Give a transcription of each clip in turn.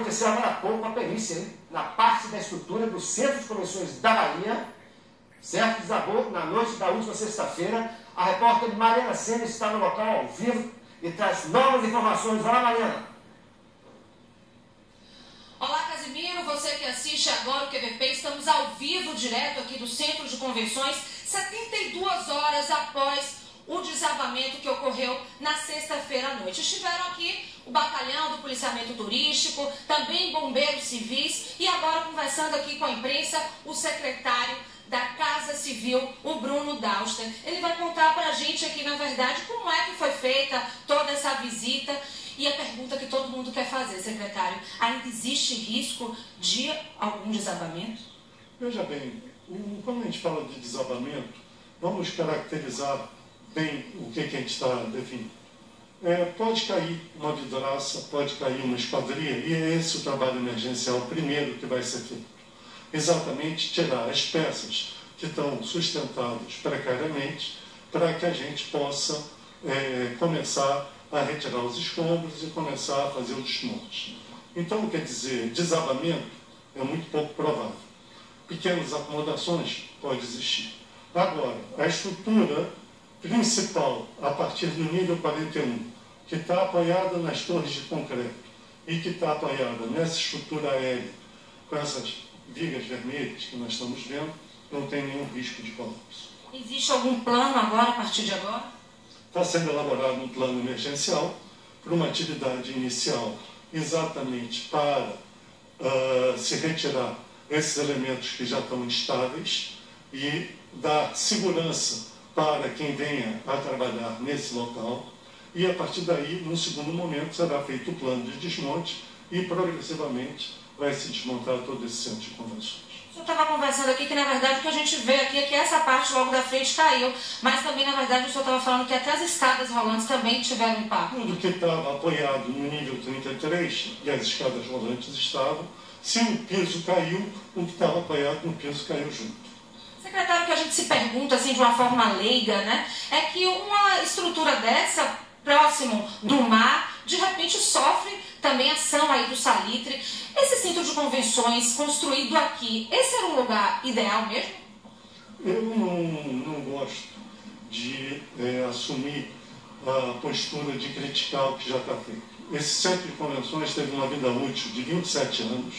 aconteceu agora há pouco uma perícia, hein? Na parte da estrutura do Centro de Convenções da Bahia, certo? Desabou na noite da última sexta-feira. A repórter Mariana Sena está no local ao vivo e traz novas informações. Olá, Mariana. Olá, Casimiro, você que assiste agora o QVP, estamos ao vivo, direto aqui do Centro de Convenções, 72 horas após o desabamento que ocorreu na sexta-feira à noite. Estiveram aqui o batalhão do policiamento turístico, também bombeiros civis e agora conversando aqui com a imprensa, o secretário da Casa Civil, o Bruno Dauster. Ele vai contar para a gente aqui, na verdade, como é que foi feita toda essa visita. E a pergunta que todo mundo quer fazer, secretário, ainda existe risco de algum desabamento? Veja bem, quando a gente fala de desabamento, vamos caracterizar bem o que a gente está definindo. Pode cair uma vidraça, pode cair uma esquadria, e é esse o trabalho emergencial primeiro que vai ser feito. Exatamente tirar as peças que estão sustentadas precariamente para que a gente possa começar a retirar os escombros e começar a fazer o desmonte. Então, quer dizer, desabamento é muito pouco provável. Pequenas acomodações pode existir. Agora, a estrutura principal, a partir do nível 41, que está apoiada nas torres de concreto e que está apoiada nessa estrutura aérea, com essas vigas vermelhas que nós estamos vendo, não tem nenhum risco de colapso. Existe algum plano agora, a partir de agora? Está sendo elaborado um plano emergencial para uma atividade inicial exatamente para se retirar esses elementos que já estão instáveis e dar segurança para quem venha a trabalhar nesse local. E a partir daí, no segundo momento, será feito o plano de desmonte e progressivamente vai se desmontar todo esse centro de convenções. O senhor estava conversando aqui que, na verdade, o que a gente vê aqui é que essa parte logo da frente caiu, mas também, na verdade, o senhor estava falando que até as escadas rolantes também tiveram impacto. Tudo que estava apoiado no nível 33 e as escadas rolantes estavam, se o piso caiu, o que estava apoiado no piso caiu junto. Secretário, o que a gente se pergunta, assim, de uma forma leiga, né, é que uma estrutura dessa, próximo do mar, de repente sofre também ação aí do salitre. Esse centro de convenções construído aqui, esse era um lugar ideal mesmo? Eu não gosto de assumir a postura de criticar o que já está feito. Esse centro de convenções teve uma vida útil de 27 anos,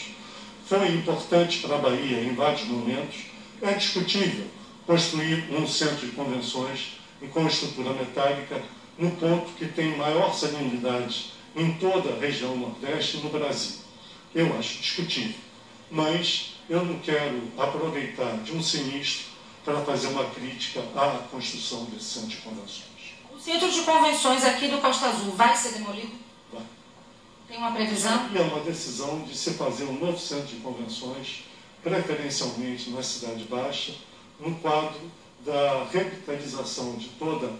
foi importante para a Bahia em vários momentos. É discutível construir um centro de convenções com estrutura metálica no ponto que tem maior salinidade em toda a região Nordeste e no Brasil. Eu acho discutível, mas eu não quero aproveitar de um sinistro para fazer uma crítica à construção desse centro de convenções. O centro de convenções aqui do Costa Azul vai ser demolido? Vai. Tem uma previsão? E é uma decisão de se fazer um novo centro de convenções, preferencialmente na Cidade Baixa, no quadro da revitalização de toda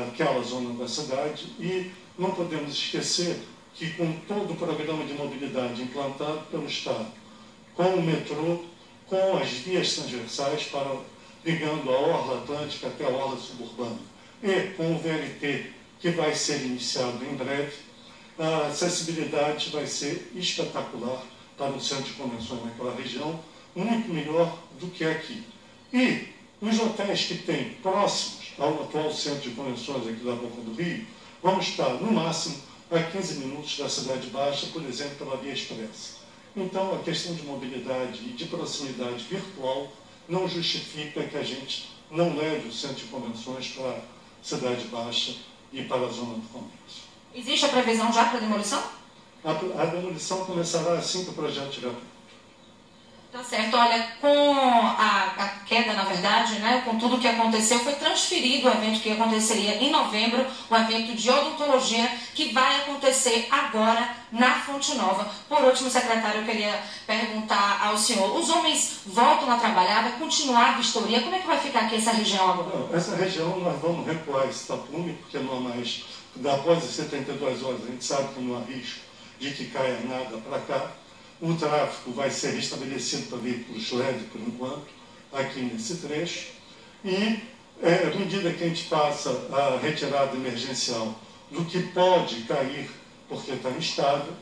aquela zona da cidade. E não podemos esquecer que com todo o programa de mobilidade implantado pelo Estado, com o metrô, com as vias transversais ligando a Orla Atlântica até a Orla Suburbana, e com o VLT, que vai ser iniciado em breve, a acessibilidade vai ser espetacular para o centro de convenções naquela região, muito melhor do que aqui. E os hotéis que tem próximos ao atual centro de convenções aqui da Boca do Rio, vamos estar, no máximo, a 15 minutos da Cidade Baixa, por exemplo, pela Via Expressa. Então, a questão de mobilidade e de proximidade virtual não justifica que a gente não leve o centro de convenções para a Cidade Baixa e para a Zona do Comércio. Existe a previsão já para a demolição? A demolição começará assim que o projeto estiver pronto. Tá certo. Olha, com a queda, na verdade, né, com tudo o que aconteceu, foi transferido o evento que aconteceria em novembro, o evento de odontologia, que vai acontecer agora na Fonte Nova. Por último, secretário, eu queria perguntar ao senhor, os homens voltam a trabalhar, vai continuar a vistoria? Como é que vai ficar aqui essa região agora? Não, essa região nós vamos recuar esse tapume, porque não há mais, após as 72 horas, a gente sabe que não há risco de que caia nada para cá. O tráfego vai ser restabelecido para veículos leves, por enquanto, aqui nesse trecho. E, à medida que a gente passa a retirada emergencial do que pode cair porque está instável,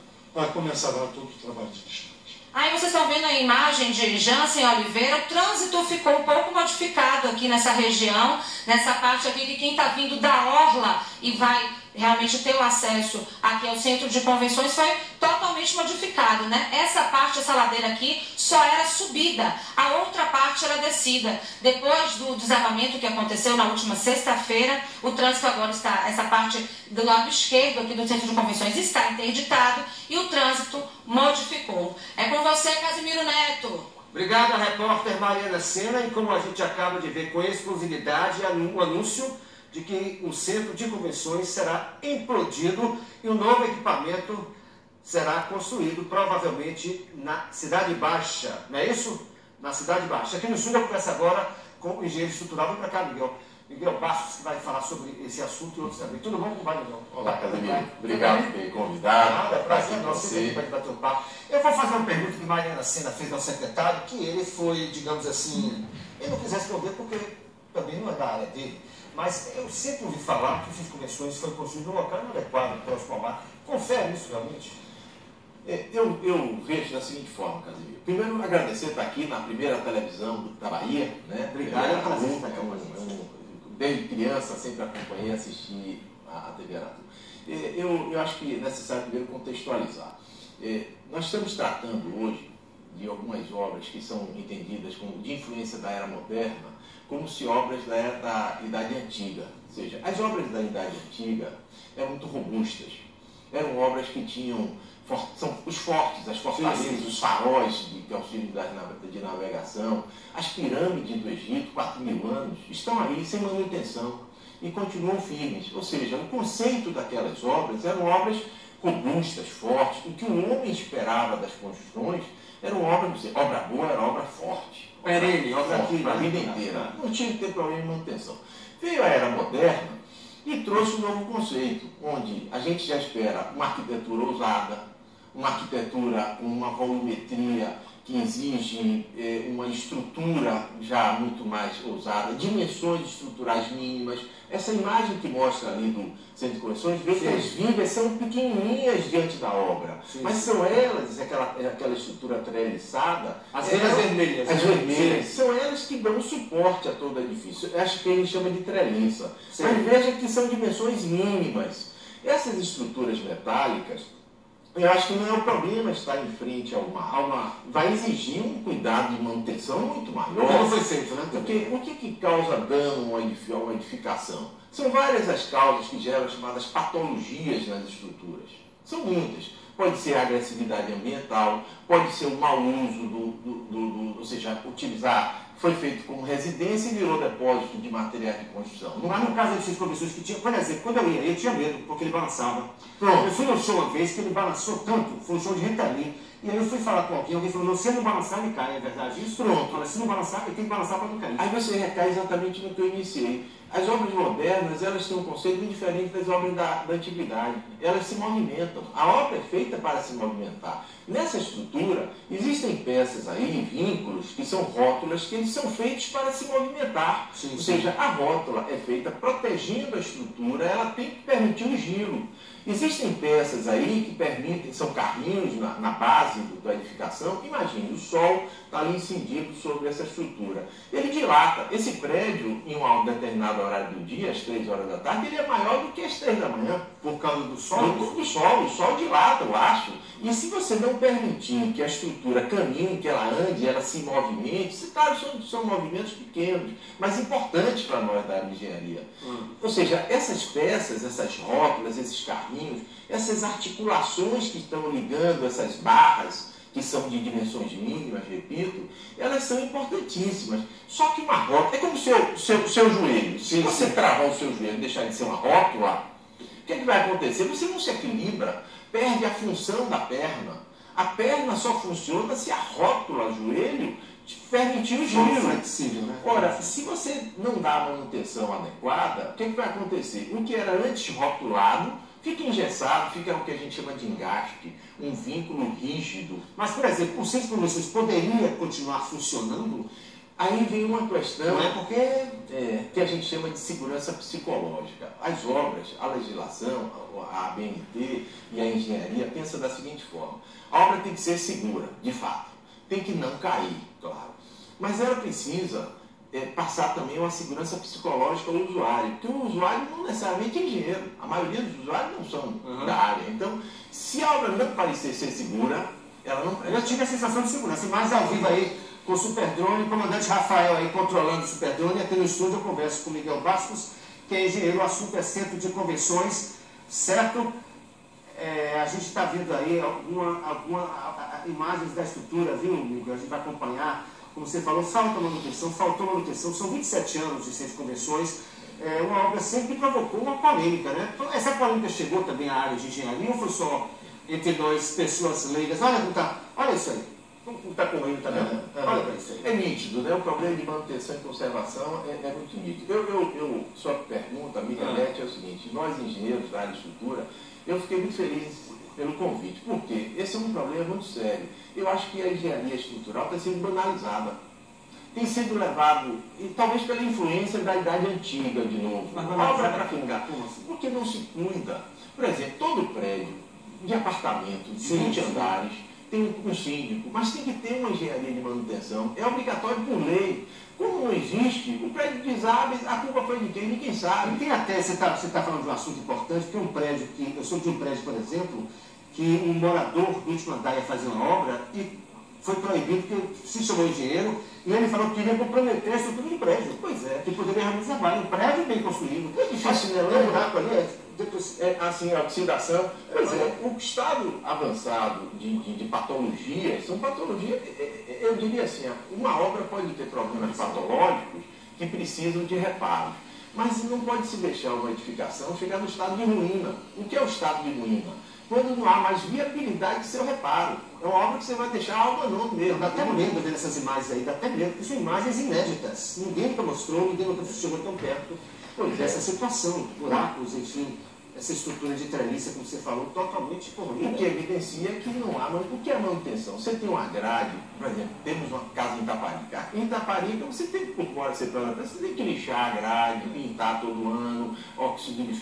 começará todo o trabalho de descarte. Aí vocês estão vendo a imagem de Jansen Oliveira, o trânsito ficou um pouco modificado aqui nessa região, nessa parte aqui de quem está vindo da Orla e vai realmente ter o acesso aqui ao centro de convenções foi totalmente modificado, né? Essa parte, essa ladeira aqui, só era subida, a outra parte era descida. Depois do desabamento que aconteceu na última sexta-feira, o trânsito agora está, essa parte do lado esquerdo aqui do centro de convenções está interditado e o trânsito modificou. É com você, Casimiro Neto. Obrigado, a repórter Mariana Sena, e como a gente acaba de ver com exclusividade, o anúncio de que o centro de convenções será implodido e um novo equipamento será construído, provavelmente, na Cidade Baixa. Não é isso? Na Cidade Baixa. Aqui no Sul eu converso agora com o engenheiro estrutural. Vem para cá, Miguel Bastos, que vai falar sobre esse assunto e outros também. Tudo bom, compadre Miguel? Olá, Casimiro. Obrigado por ter convidado. Nada, é prazer você para bater um papo. Eu vou fazer uma pergunta que Mariana Sena fez ao secretário, que ele foi, digamos assim, ele não quis responder porque também não é da área dele. Mas eu sempre ouvi falar que as convenções foram construídas num local inadequado para transformar. Confere isso realmente? Eu vejo da seguinte forma, Casimiro. Primeiro, agradecer estar aqui na primeira televisão da Bahia. Né? Obrigado. Desde criança, sempre acompanhei, assisti a TV Aratu. Eu acho que é necessário primeiro contextualizar. Nós estamos tratando hoje de algumas obras que são entendidas como de influência da era moderna, como se obras da Idade Antiga. Ou seja, as obras da Idade Antiga eram muito robustas. Eram obras que tinham os fortes, as fortalezas, os faróis de auxílio de navegação, as pirâmides do Egito, 4.000 anos, estão aí sem manutenção e continuam firmes. Ou seja, o conceito daquelas obras eram obras robustas, fortes, o que o homem esperava das construções eram obras, obra boa era obra forte. Perene, obra para a vida inteira. Não tinha que ter problema de manutenção. Veio a era moderna e trouxe um novo conceito, onde a gente já espera uma arquitetura ousada, uma arquitetura com uma volumetria que exige uma estrutura já muito mais ousada, dimensões estruturais mínimas. Essa imagem que mostra ali do Centro de Convenções, vê que as vigas são pequenininhas diante da obra, mas são elas, aquela estrutura treliçada, as vermelhas. As vermelhas, são elas que dão suporte a todo o edifício. Eu acho que ele chama de treliça. Mas veja que são dimensões mínimas. Essas estruturas metálicas, eu acho que não é o problema estar em frente ao mar. Vai exigir um cuidado de manutenção muito maior. Como foi feito, né? Porque o que causa dano a uma edificação? São várias as causas que geram as chamadas patologias nas estruturas. São muitas. Pode ser a agressividade ambiental, pode ser o mau uso ou seja, foi feito como residência e virou depósito de materiais de construção. Mas no caso desses convenções que tinha, por exemplo, quando eu tinha medo, porque ele balançava. Pronto. Eu fui no show uma vez que ele balançou tanto, foi um show de Rita Lee, e aí eu fui falar com alguém falou, não, se ele não balançar, ele cai, é verdade isso? Pronto. Fala, se não balançar, ele tem que balançar para não cair. Aí você recai exatamente no que eu iniciei. As obras modernas, elas têm um conceito muito diferente das obras da antiguidade. Elas se movimentam. A obra é feita para se movimentar. Nessa estrutura, existem peças aí, vínculos, que são rótulas, que eles são feitos para se movimentar. Sim, ou seja, a rótula é feita protegendo a estrutura, ela tem que permitir o giro. Existem peças aí que permitem, são carrinhos na base da edificação. Imagine, o sol está ali incidido sobre essa estrutura. Ele dilata. Esse prédio, em um determinado horário do dia, às 3 horas da tarde, ele é maior do que às 3 da manhã. Por causa do sol? Do sol. O sol dilata, eu acho. E se você não permitir que a estrutura caminhe, que ela ande, ela se movimente, claro, são movimentos pequenos, mas importantes para nós da engenharia. Ou seja, essas peças, essas rótulas, esses carrinhos, essas articulações que estão ligando essas barras, que são de dimensões mínimas, repito, elas são importantíssimas. Só que uma rótula, é como o seu joelho. Se você travar o seu joelho e deixar de ser uma rótula, o que vai acontecer? Você não se equilibra, perde a função da perna. A perna só funciona se a rótula, joelho, permitir o giro. Flexível, né? Ora, se você não dá a manutenção adequada, o que vai acontecer? O que era antes rotulado fica engessado, fica o que a gente chama de engaste, um vínculo rígido. Mas, por exemplo, o centro de convenções poderia continuar funcionando Aí vem uma questão Não é porque que a gente chama de segurança psicológica. As obras, a legislação, a ABNT e a engenharia pensa da seguinte forma: a obra tem que ser segura, de fato, tem que não cair, claro, mas ela precisa passar também uma segurança psicológica ao usuário, porque o usuário não necessariamente é engenheiro, a maioria dos usuários não são da área. Então, se a obra não parecer ser segura, ela não presta. eu tive a sensação de segurança, mais ao vivo aí com o Super Drone, o comandante Rafael aí controlando o Super Drone, aqui no estúdio eu converso com o Miguel Bastos, que é engenheiro, o assunto é centro de convenções, certo? A gente está vendo aí algumas imagens da estrutura, viu, Miguel? A gente vai acompanhar, como você falou, faltou manutenção, são 27 anos de centro de convenções, uma obra sempre provocou uma polêmica, né? Essa polêmica chegou também à área de engenharia ou foi só entre nós, pessoas leigas? Olha isso aí. Como está correndo também. Olha para isso aí. É nítido, né? O problema de manutenção e conservação é muito nítido. Sua pergunta, amiga Lete, é o seguinte: nós engenheiros da área de estrutura, eu fiquei muito feliz pelo convite. Por quê? Esse é um problema muito sério. Eu acho que a engenharia estrutural está sendo banalizada. Tem sido levado, e talvez pela influência da idade antiga, de novo. Obra para fingar. Porque não se cuida. Por exemplo, todo prédio de apartamento de 20 andares tem um síndico, mas tem que ter uma engenharia de manutenção. É obrigatório por lei. Como não existe, o prédio desabe, a culpa foi de quem? Ninguém sabe. E tem até, você tá falando de um assunto importante, tem um prédio eu sou de um prédio, por exemplo, que um morador do último andar ia fazer uma obra e foi proibido, porque se chamou engenheiro, e ele falou que iria comprometer a estrutura do prédio. Pois é, que poderia realmente trabalhar. Um prédio bem construído. É difícil, né? Um buraco ali, assim, a oxidação. Pois é, o estado avançado de patologias, são patologias, eu diria assim, uma obra pode ter problemas patológicos que precisam de reparos, mas não pode se deixar uma edificação chegar no estado de ruína. O que é o estado de ruína? Quando não há mais viabilidade de seu reparo. É uma obra que você vai deixar algo anônimo mesmo. Dá até medo ver essas imagens aí, dá até medo, porque são imagens inéditas. Ninguém nunca mostrou, ninguém nunca chegou tão perto dessa situação. Buracos, enfim, essa estrutura de treliça, como você falou, totalmente corroída. O que evidencia que não há, o que é manutenção? Você tem uma grade, por exemplo, temos uma casa em Itaparica. Em Itaparica, você tem que, por fora, você tem que lixar a grade, pintar todo ano, óxido de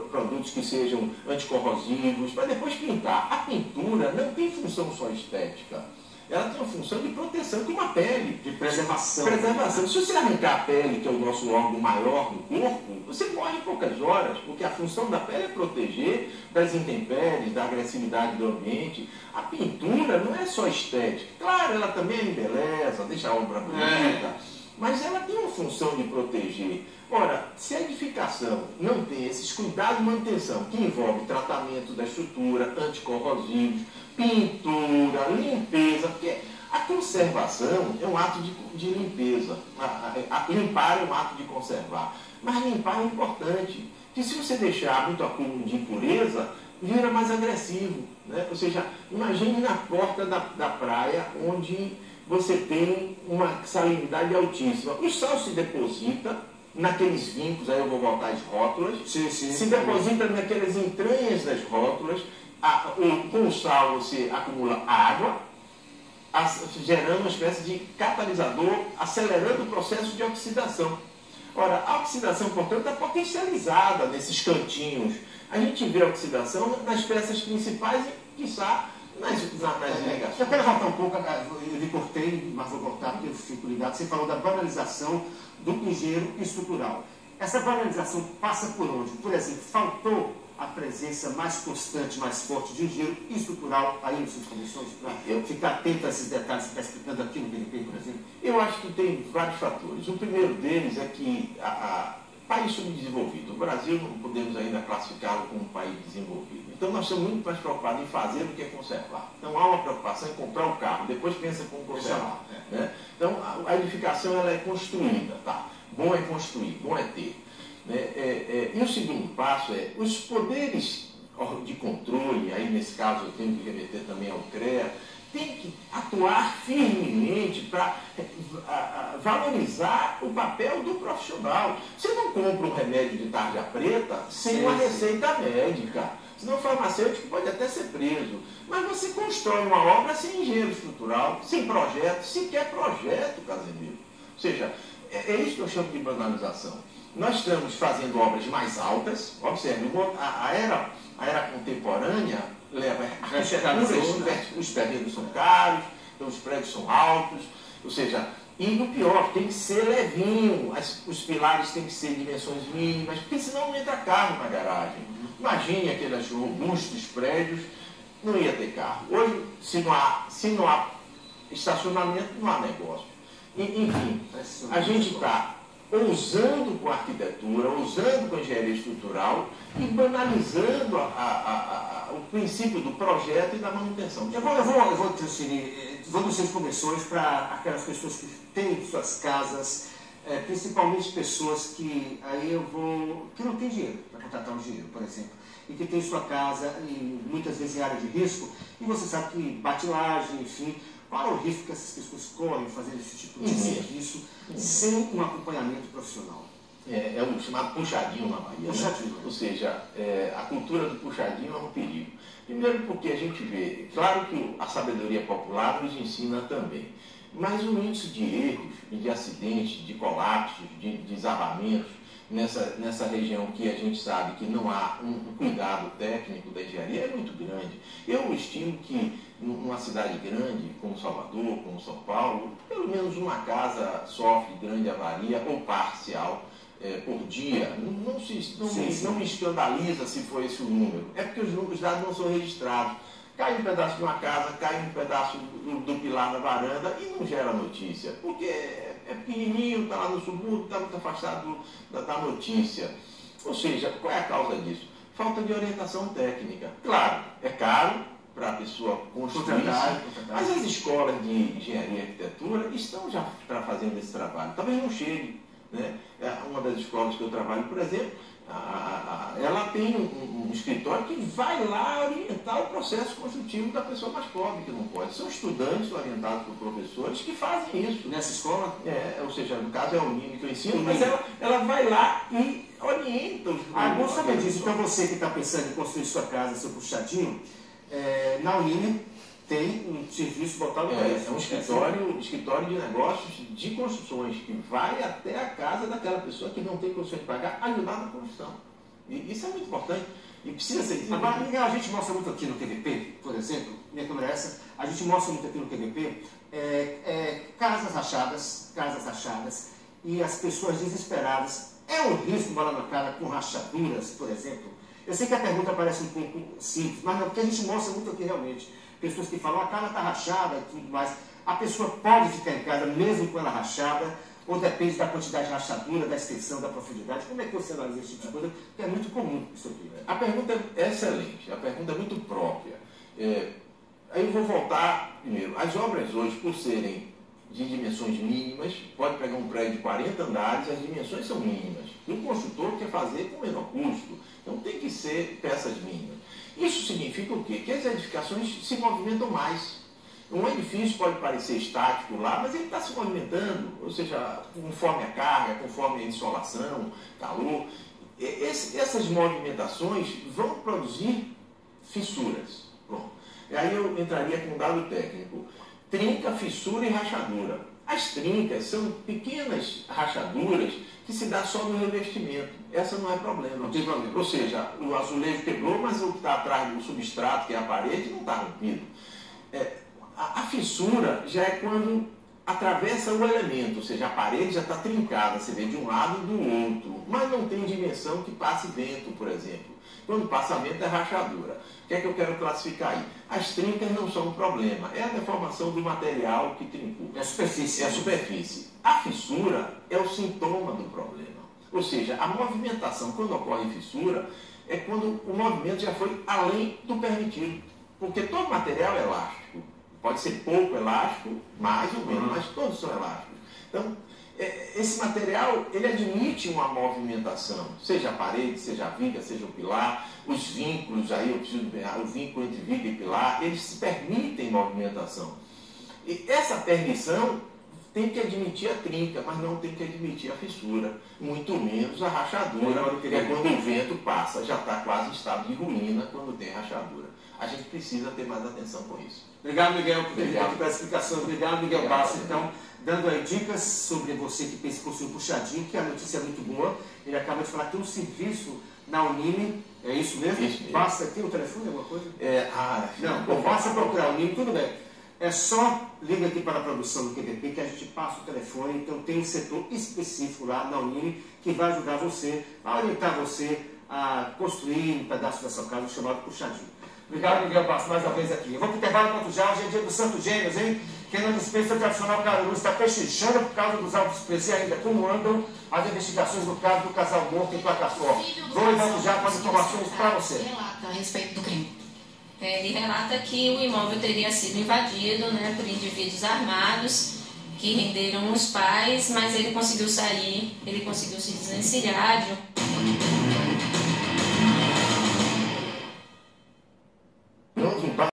produtos que sejam anticorrosivos, para depois pintar. A pintura não tem função só estética. Ela tem uma função de proteção, como a pele. De preservação. Se você arrancar a pele, que é o nosso órgão maior do corpo, você morre em poucas horas, porque a função da pele é proteger das intempéries, da agressividade do ambiente. A pintura não é só estética. Claro, ela também embeleza, deixa a obra bonita, mas ela tem uma função de proteger. Ora, se a edificação não tem esses cuidados de manutenção, que envolve tratamento da estrutura, anticorrosivos, pintura, limpeza, porque a conservação é um ato de limpeza, limpar é um ato de conservar, mas limpar é importante, porque se você deixar muito acúmulo de impureza, vira mais agressivo, né? Ou seja, imagine na porta da praia, onde você tem uma salinidade altíssima, o sal se deposita naqueles vincos, aí eu vou voltar às rótulas, se deposita naquelas entranhas das rótulas, com o sal você acumula água, gerando uma espécie de catalisador, acelerando o processo de oxidação. Ora, a oxidação, portanto, é potencializada nesses cantinhos. A gente vê a oxidação nas peças principais e, quiçá, nas ligações. Eu quero voltar um pouco, eu lhe cortei, mas vou voltar porque eu fico ligado. Você falou da banalização do engenheiro estrutural. Essa banalização passa por onde? Por exemplo, faltou a presença mais constante, mais forte de engenheiro estrutural aí nos seus comissões, para ficar atento a esses detalhes que está explicando aqui no BNP, por exemplo? Eu acho que tem vários fatores. O primeiro deles é que país subdesenvolvido. O Brasil não podemos ainda classificá-lo como um país desenvolvido. Então nós estamos muito mais preocupados em fazer do que conservar. Então há uma preocupação em comprar um carro, depois pensa como conservar. Né? Então a edificação ela é construída, tá? Bom é construir, bom é ter. E o segundo passo é os poderes de controle, aí nesse caso eu tenho que remeter também ao CREA, tem que atuar firmemente para valorizar o papel do profissional. Você não compra um remédio de tarja preta sem uma receita médica. Senão o farmacêutico pode até ser preso. Mas você constrói uma obra sem engenheiro estrutural, sem projeto, sequer projeto, Casemiro. Ou seja, é isso que eu chamo de banalização. Nós estamos fazendo obras mais altas, observe, a era contemporânea leva arquitetura, os terrenos são caros, então os prédios são altos, ou seja, e o pior, tem que ser levinho, os pilares têm que ser de dimensões mínimas, porque senão não entra carro na garagem. Imagine aqueles robustos prédios, não ia ter carro. Hoje, se não há estacionamento, não há negócio. Enfim, a gente está ousando com a arquitetura, ousando com a engenharia estrutural e banalizando o princípio do projeto e da manutenção. Eu vou transferir, vou nos seus convenções para aquelas pessoas que têm suas casas, principalmente pessoas que que não têm dinheiro para contratar um engenheiro, por exemplo, e que tem sua casa, e muitas vezes em área de risco, e você sabe que bate laje, enfim. Qual é o risco que essas pessoas correm fazendo esse tipo de serviço sem um acompanhamento profissional? É o chamado puxadinho na Bahia. Puxadinho. Ou seja, a cultura do puxadinho é um perigo. Primeiro porque a gente vê, claro que a sabedoria popular nos ensina também, mas o índice de erros, de acidentes, de colapsos, de desabamentos, nessa região que a gente sabe que não há um cuidado técnico da engenharia, é muito grande. Eu estimo que numa cidade grande, como Salvador, como São Paulo, pelo menos uma casa sofre grande avaria ou parcial por dia. Não me escandaliza se for esse o número. É porque os dados não são registrados. Cai um pedaço de uma casa, cai um pedaço do pilar na varanda e não gera notícia. Porque é pequenininho, está lá no subúrbio, está muito afastado da notícia. Ou seja, qual é a causa disso? Falta de orientação técnica. Claro, é caro para a pessoa construir isso, mas as escolas de engenharia e arquitetura estão já fazendo esse trabalho. Talvez não chegue. Né? Uma das escolas que eu trabalho, por exemplo, ela tem um escritório que vai lá orientar o processo construtivo da pessoa mais pobre, que não pode. São estudantes orientados por professores que fazem isso. Nessa escola? Ou seja, no caso é o Unime que eu ensino, mas ela vai lá e orienta os bom saber disso. Então você que está pensando em construir sua casa, seu puxadinho, na Unime tem um serviço voltado para isso. É um escritório de negócios de construções que vai até a casa daquela pessoa que não tem condições de pagar, ajudar na construção. E isso é muito importante e precisa ser desenvolvido. Agora, Miguel, a gente mostra muito aqui no TVP, por exemplo, minha câmera é essa, a gente mostra muito aqui no TVP casas rachadas e as pessoas desesperadas. É um risco morar na casa com rachaduras, por exemplo? Eu sei que a pergunta parece um pouco simples, mas não, porque a gente mostra muito aqui realmente. Pessoas que falam, a casa está rachada e tudo mais. A pessoa pode ficar em casa mesmo com ela rachada, ou depende da quantidade de rachadura, da extensão, da profundidade. Como é que você analisa esse tipo de coisa? Porque é muito comum isso aqui. A pergunta é excelente, a pergunta é muito própria. Aí eu vou voltar primeiro. As obras hoje, por serem de dimensões mínimas, pode pegar um prédio de 40 andares, as dimensões são mínimas. E o construtor quer fazer com menor custo. Então tem que ser peças mínimas. Isso significa o quê? Que as edificações se movimentam mais. Um edifício pode parecer estático lá, mas ele está se movimentando, ou seja, conforme a carga, conforme a insolação, calor. Essas movimentações vão produzir fissuras. Pronto. E aí eu entraria com um dado técnico. Trinca, fissura e rachadura. As trincas são pequenas rachaduras que se dá só no revestimento. Essa não é problema. Não tem problema. Ou seja, o azulejo quebrou, mas o que está atrás do substrato, que é a parede, não está rompido. A fissura já é quando atravessa o elemento, ou seja, a parede já está trincada, você vê de um lado e do outro, mas não tem dimensão que passe vento, por exemplo. Quando passa vento é rachadura. O que é que eu quero classificar aí? As trincas não são um problema, é a deformação do material que trincou. É a superfície. É a superfície. A fissura é o sintoma do problema. Ou seja, a movimentação, quando ocorre fissura, é quando o movimento já foi além do permitido. Porque todo material é elástico. Pode ser pouco elástico, mais ou menos, mas todos são elásticos. Então, esse material, ele admite uma movimentação, seja a parede, seja a viga, seja o pilar, os vínculos, aí eu preciso ver, o vínculo entre viga e pilar, eles se permitem movimentação. E essa permissão tem que admitir a trinca, mas não tem que admitir a fissura, muito menos a rachadura, porque é quando o vento passa, já está quase em estado de ruína quando tem rachadura. A gente precisa ter mais atenção com isso. Obrigado, Miguel, por ter vindo pela explicação. Obrigado, Miguel Basso. Então, dando aí dicas sobre você que pensa em construir um puxadinho, que a notícia é muito boa. Ele acaba de falar que tem um serviço na Unime, é isso mesmo? Isso mesmo. Basta ter o telefone, alguma coisa? Não, basta procurar a Unime, tudo bem. É só liga aqui para a produção do QVP que a gente passa o telefone. Então tem um setor específico lá na Unime que vai ajudar você, a orientar você a construir um pedaço da sua casa chamado puxadinho. Obrigado, Miguel Basso, mais uma vez aqui. Eu vou para o intervalo enquanto já, hoje é dia do Santo Gêmeos, hein? Quem não dispensa o tradicional Caruru está pechinchando por causa dos altos preços e ainda como andam as investigações no caso do casal morto em plataforma. Vou e volto já com as informações para você. Relata a respeito do crime. Ele relata que o imóvel teria sido invadido, por indivíduos armados que renderam os pais, mas ele conseguiu sair, ele conseguiu se desvencilhar de